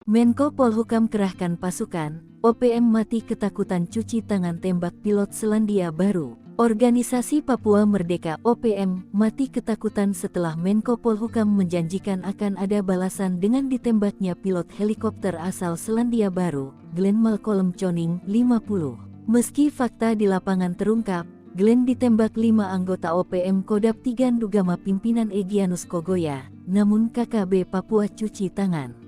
Menko Polhukam kerahkan pasukan, OPM mati ketakutan cuci tangan tembak pilot Selandia Baru. Organisasi Papua Merdeka OPM mati ketakutan setelah Menko Polhukam menjanjikan akan ada balasan dengan ditembaknya pilot helikopter asal Selandia Baru, Glenn Malcolm Choning, 50. Meski fakta di lapangan terungkap, Glenn ditembak 5 anggota OPM Kodap 3 Ndugama pimpinan Egyanus Kogoya, namun KKB Papua cuci tangan.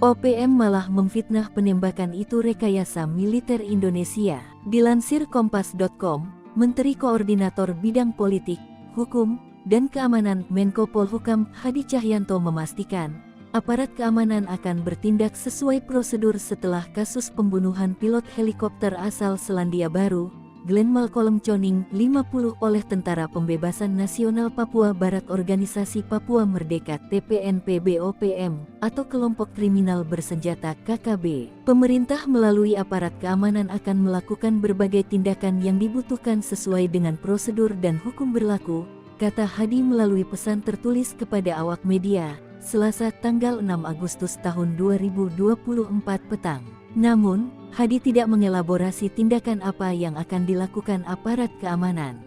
OPM malah memfitnah penembakan itu rekayasa militer Indonesia. Dilansir Kompas.com, Menteri Koordinator Bidang Politik, Hukum, dan Keamanan Menko Polhukam Hadi Cahyanto memastikan, aparat keamanan akan bertindak sesuai prosedur setelah kasus pembunuhan pilot helikopter asal Selandia Baru, Glenn Malcolm Choning, 50 oleh Tentara Pembebasan Nasional Papua Barat Organisasi Papua Merdeka TPNPB-OPM atau kelompok kriminal bersenjata KKB. Pemerintah melalui aparat keamanan akan melakukan berbagai tindakan yang dibutuhkan sesuai dengan prosedur dan hukum berlaku, kata Hadi melalui pesan tertulis kepada awak media, Selasa tanggal 6 Agustus tahun 2024 petang. Namun, Hadi tidak mengelaborasi tindakan apa yang akan dilakukan aparat keamanan.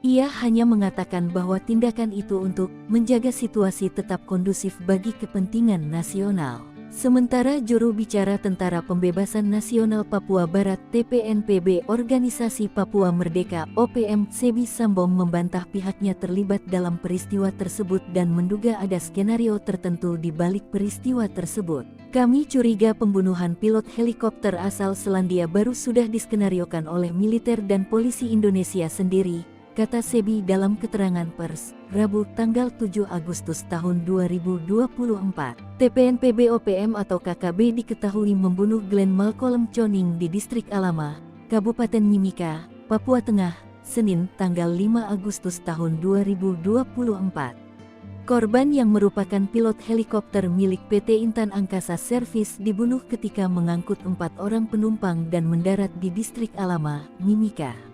Ia hanya mengatakan bahwa tindakan itu untuk menjaga situasi tetap kondusif bagi kepentingan nasional. Sementara juru bicara Tentara Pembebasan Nasional Papua Barat TPNPB Organisasi Papua Merdeka OPM Sebi Sambom membantah pihaknya terlibat dalam peristiwa tersebut dan menduga ada skenario tertentu di balik peristiwa tersebut. Kami curiga pembunuhan pilot helikopter asal Selandia Baru sudah diskenariokan oleh militer dan polisi Indonesia sendiri, kata Sebi dalam keterangan pers, Rabu tanggal 7 Agustus tahun 2024. TPNPB OPM atau KKB diketahui membunuh Glenn Malcolm Choning di Distrik Alama, Kabupaten Mimika, Papua Tengah, Senin tanggal 5 Agustus tahun 2024. Korban yang merupakan pilot helikopter milik PT Intan Angkasa Service dibunuh ketika mengangkut 4 orang penumpang dan mendarat di Distrik Alama, Mimika.